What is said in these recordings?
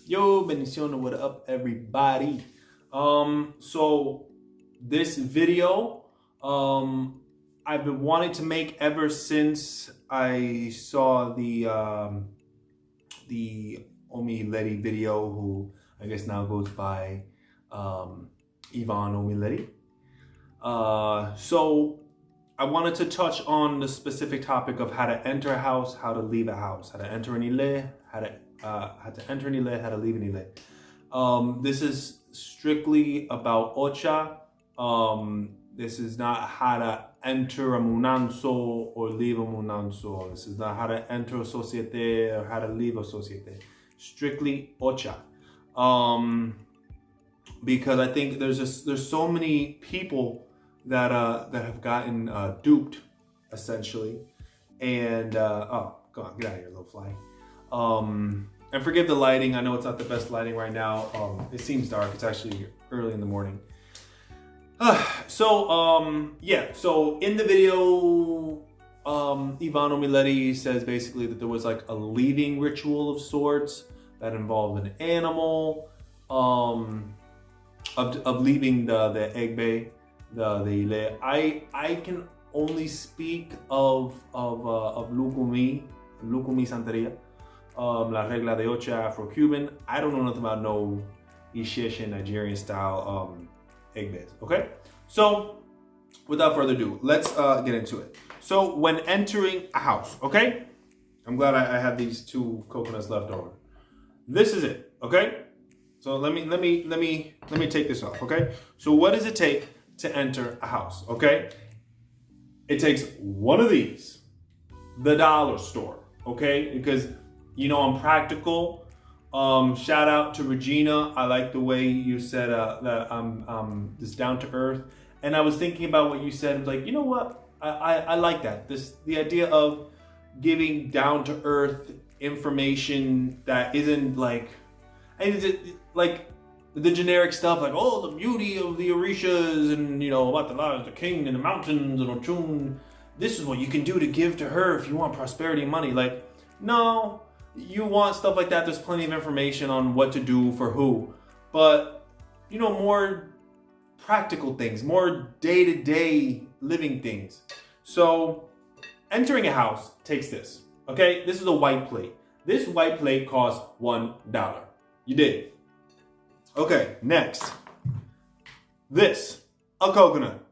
Yo, bendición, what up, everybody? So this video, I've been wanting to make ever since I saw the Omiletti video, who I guess now goes by Ivan Omiletti. So I wanted to touch on the specific topic of how to enter a house, how to leave a house, how to enter an ile, how to enter an ile, how to leave an ile. This is strictly about Ocha. This is not how to enter a munanso or leave a munanso. This is not how to enter a societe or how to leave a societe. Strictly Ocha. Because I think there's so many people that have gotten duped, essentially. And oh, go on, get out of here, little fly. And forgive the lighting. I know it's not the best lighting right now. It seems dark. It's actually early in the morning. Yeah. So in the video, Ivan Omiletti says basically that there was like a leaving ritual of sorts that involved an animal, of leaving the egg bay. The I can only speak of Lukumi Santeria, La Regla de Ocha Afro-Cuban. I don't know nothing about no Isheshe Nigerian style egg bays. Okay, so without further ado, let's get into it. So when entering a house, okay, I'm glad I have these two coconuts left over. This is it, okay. So let me take this off, okay. So what does it take to enter a house? Okay, it takes one of these, the dollar store, okay, because you know I'm practical. Shout out to Regina. I like the way you said that I'm just down to earth, and I was thinking about what you said. I was like, you know what, I like that. The idea of giving down to earth information that isn't like, like the generic stuff, like, oh, the beauty of the Orishas and, you know, about the lives of the king and the mountains and Ochun. This is what you can do to give to her if you want prosperity and money. Like, no, you want stuff like that. There's plenty of information on what to do for who. But, you know, more practical things, more day-to-day living things. So entering a house takes this, okay? This is a white plate. This white plate costs $1. You did. Okay, next. This, a coconut.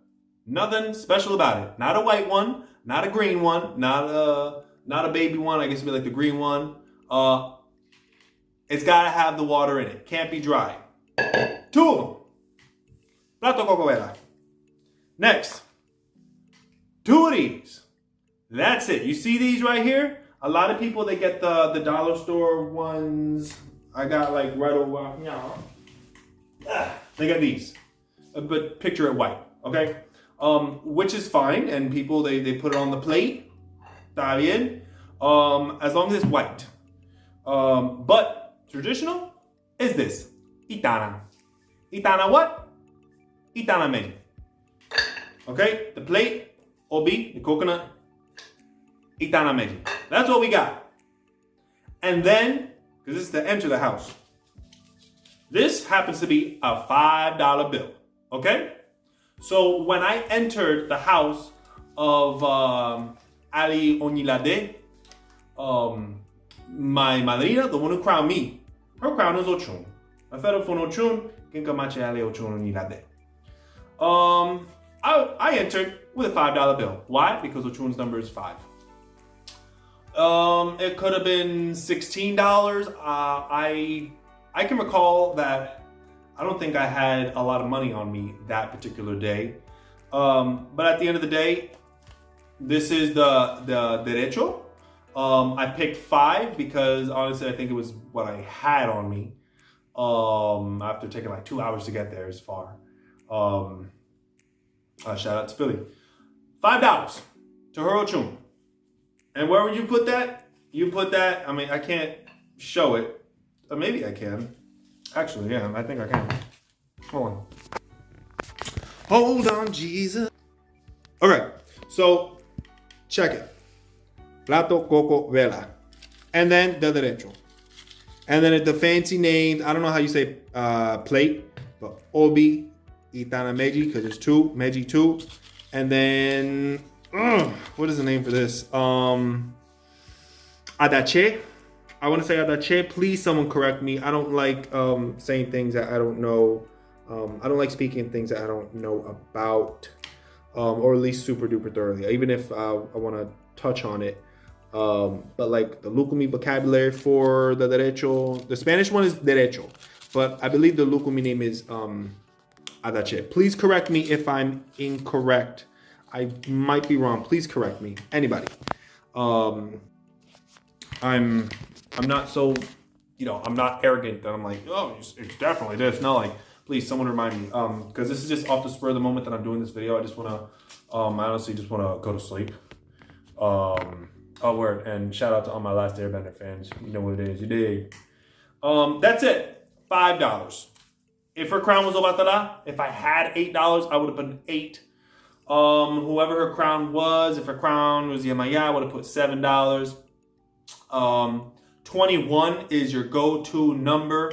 Nothing special about it. Not a white one, not a green one, not a baby one. I guess it'd be like the green one. It's gotta have the water in it. Can't be dry. Two of them. Plato cocoera. Next. Two of these. That's it. You see these right here? A lot of people, they get the dollar store ones. I got like right over, you know. They got these, but picture it white, okay? Which is fine, and people, they put it on the plate, está bien, as long as it's white. But traditional is this, itana. Itana what? Itana meji. Okay, the plate, obi, the coconut, itana meji. That's what we got. And then, because this is to enter the house, this happens to be a $5 bill, okay? So when I entered the house of Ali Onilade, my madrina, the one who crowned me, her crown is Ochun. A federal for Ochun, Kinkamache Ali Ochun Onilade. I entered with a $5 bill. Why? Because Ochun's number is 5. It could have been $16. I can recall that I don't think I had a lot of money on me that particular day. But at the end of the day, this is the derecho. I picked 5 because honestly, I think it was what I had on me. After taking like 2 hours to get there is far. Shout out to Philly. $5 to Horochun. And where would you put that? You put that, I mean, I can't show it. Or maybe I can. Actually, yeah, I think I can. Hold on. Hold on, Jesus. Okay, so check it. Plato, coco, vela. And then the derecho. And then the fancy names, I don't know how you say plate, but Obi, Itana Meji, because there's two, Meji 2. And then, what is the name for this? Adache. I want to say Adache. Please, someone correct me. I don't like saying things that I don't know. I don't like speaking things that I don't know about, or at least super duper thoroughly, even if I want to touch on it. But like the Lucumi vocabulary for the derecho, the Spanish one is derecho, but I believe the Lucumi name is Adache. Please correct me if I'm incorrect. I might be wrong. Please correct me. Anybody. I'm not so, I'm not arrogant that I'm like, oh, it's definitely this. No, like, please, someone remind me. Because this is just off the spur of the moment that I'm doing this video. I just want to, I honestly just want to go to sleep. Oh, word. And shout out to all my Last Airbender fans. You know what it is. You dig. That's it. $5. If her crown was Obatala, if I had $8, I would have put 8. Whoever her crown was, if her crown was Yamaya, I would have put $7. 21 is your go-to number.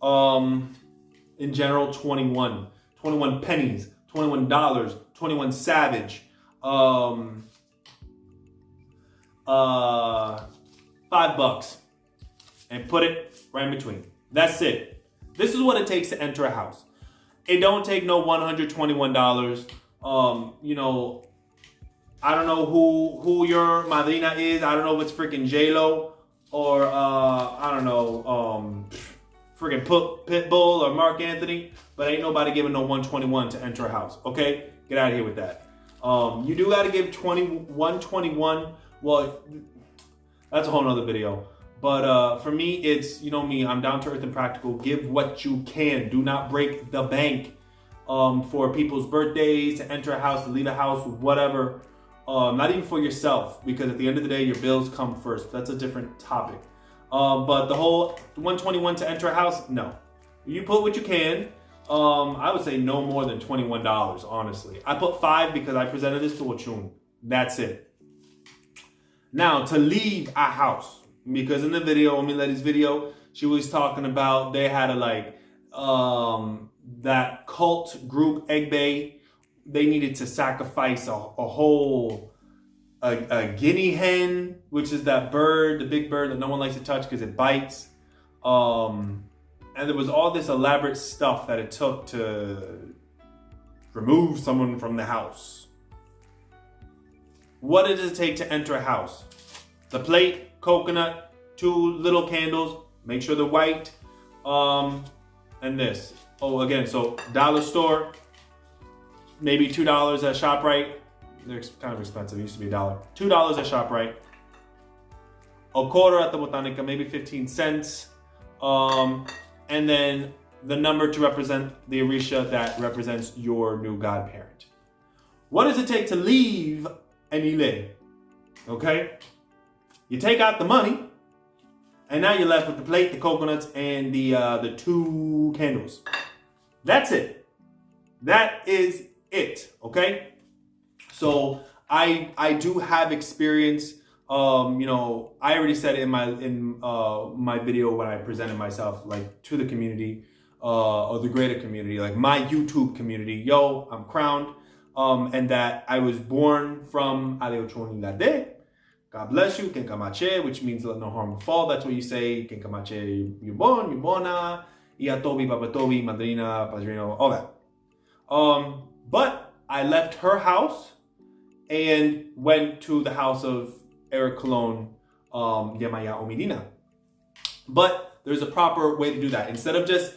In general, 21. 21 pennies, $21, 21 savage. $5 and put it right in between. That's it. This is what it takes to enter a house. It don't take no $121. I don't know who your madrina is. I don't know if it's freaking J-Lo or I don't know, freaking Pitbull or Mark Anthony, but ain't nobody giving no 121 to enter a house. Okay, get out of here with that. You do got to give 121. Well, that's a whole nother video. But for me, it's, you know me, I'm down to earth and practical. Give what you can. Do not break the bank for people's birthdays, to enter a house, to leave a house, whatever. Not even for yourself, because at the end of the day, your bills come first. That's a different topic. But the whole 121 to enter a house, no. You put what you can. I would say no more than $21, honestly. I put 5 because I presented this to Ochun. That's it. Now, to leave a house, because in the video, Miletti's video, she was talking about they had that cult group, Egbe. They needed to sacrifice a guinea hen, which is that bird, the big bird that no one likes to touch because it bites. And there was all this elaborate stuff that it took to remove someone from the house. What does it take to enter a house? The plate, coconut, 2 little candles, make sure they're white, and this. Oh, again, so dollar store, maybe $2 at ShopRite. They're kind of expensive. It used to be $1. $2 at ShopRite. A quarter at the Botanica, maybe 15 cents. And then the number to represent the Orisha that represents your new godparent. What does it take to leave an Ile? Okay? You take out the money, and now you're left with the plate, the coconuts, and the 2 candles. That's it. That is it. Okay? So I do have experience. I already said it in my video when I presented myself, like, to the community, or the greater community, like my YouTube community. Yo, I'm crowned, and that I was born from Aleochoni Lade. God bless you, Kenkamache, which means let no harm befall. That's what you say. Kenkamache, you born, you bona, Iatobi, Babatobi, Madrina, Padrino, all that. But I left her house and went to the house of Eric Colon, Yamaya Omidina. But there's a proper way to do that. Instead of just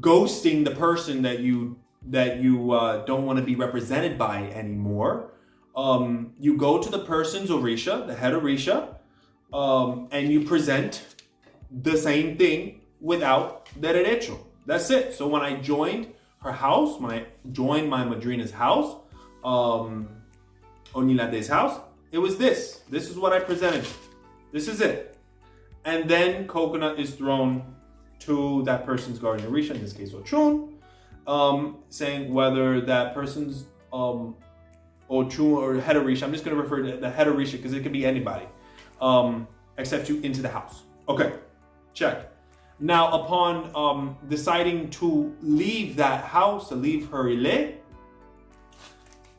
ghosting the person that you don't want to be represented by anymore, you go to the person's Orisha, the head Orisha, and you present the same thing without the derecho. That's it. So when I joined her house, when I joined my madrina's house, Onilade's house, it was this. This is what I presented. This is it. And then coconut is thrown to that person's guardian Orisha, in this case Ochun, saying whether that person's Ochun or head Orisha, I'm just going to refer to the head Orisha because it could be anybody, accept you into the house. Okay, check. Now, upon deciding to leave that house, to leave her ile,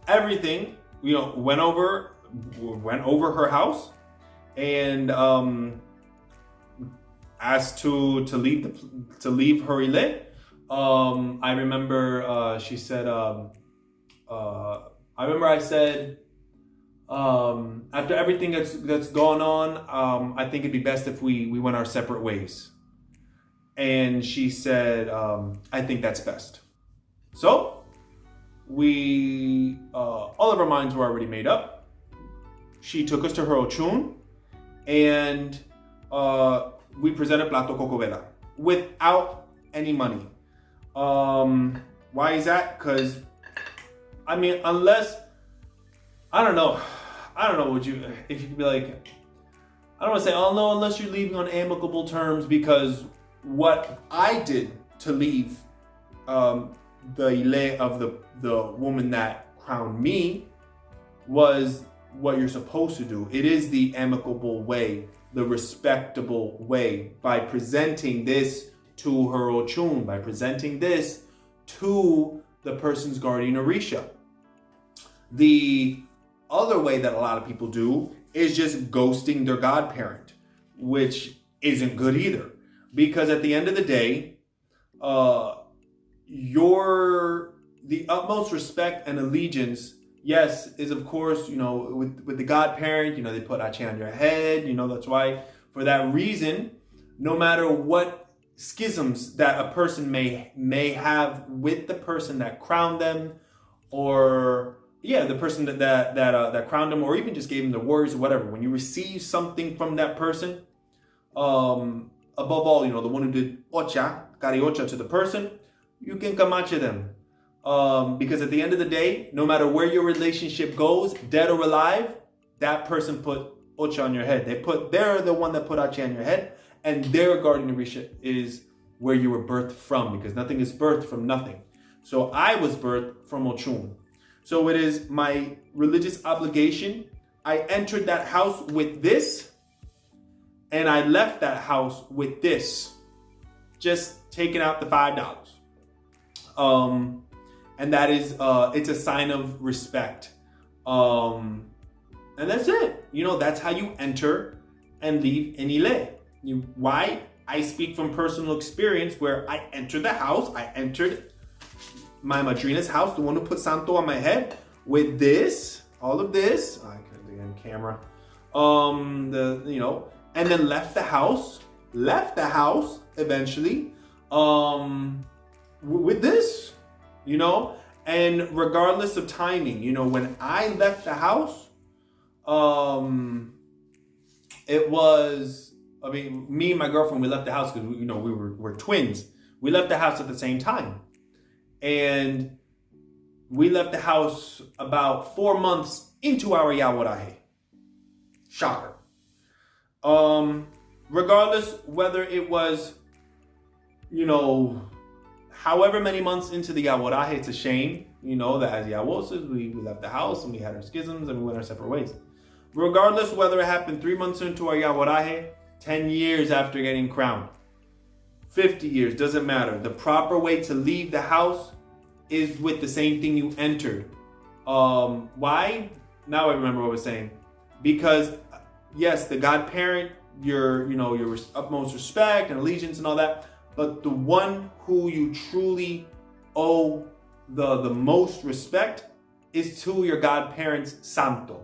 everything, went over her house and asked to leave her ile. I remember she said. I remember I said, after everything that's gone on, I think it'd be best if we went our separate ways. And she said, I think that's best. So we, all of our minds were already made up. She took us to her ochun, and we presented plato cocovela without any money. Why is that? Because, I mean, unless, I don't know if you could be like, I don't want to say, oh no, unless you're leaving on amicable terms, because what I did to leave the ile of the woman that crowned me was what you're supposed to do. It is the amicable way, the respectable way, by presenting this to her ochun, by presenting this to the person's guardian orisha. The other way that a lot of people do is just ghosting their godparent, which isn't good either. Because at the end of the day, the utmost respect and allegiance, yes, is of course, with the godparent, they put Ocha on your head, that's why, for that reason, no matter what schisms that a person may have with the person that crowned them, or the person that crowned them, or even just gave them the words or whatever, when you receive something from that person, above all, the one who did Ocha, Kari Ocha to the person, you can kamache them. Because at the end of the day, no matter where your relationship goes, dead or alive, that person put Ocha on your head. They're the one that put Ocha on your head, and their guardian orisha is where you were birthed from, because nothing is birthed from nothing. So I was birthed from Ochun. So it is my religious obligation. I entered that house with this, and I left that house with this, just taking out the $5. And that is, it's a sign of respect. And that's it. That's how you enter and leave an ile. Why? I speak from personal experience, where I entered the house. I entered my madrina's house, the one who put santo on my head, with this, all of this. I can't do it on camera. And then left the house eventually, with this, and regardless of timing, when I left the house, it was, me and my girlfriend, we left the house because, we're twins. We left the house at the same time. And we left the house about 4 months into our yaworaje. Shocker. Regardless whether it was, however many months into the yaworaje, it's a shame, that as yawosas, we left the house and we had our schisms and we went our separate ways. Regardless whether it happened 3 months into our yaworaje, 10 years after getting crowned, 50 years, doesn't matter. The proper way to leave the house is with the same thing you entered. Why? Now I remember what I was saying. Because yes, the godparent, your utmost respect and allegiance and all that, but the one who you truly owe the most respect is to your godparent's santo.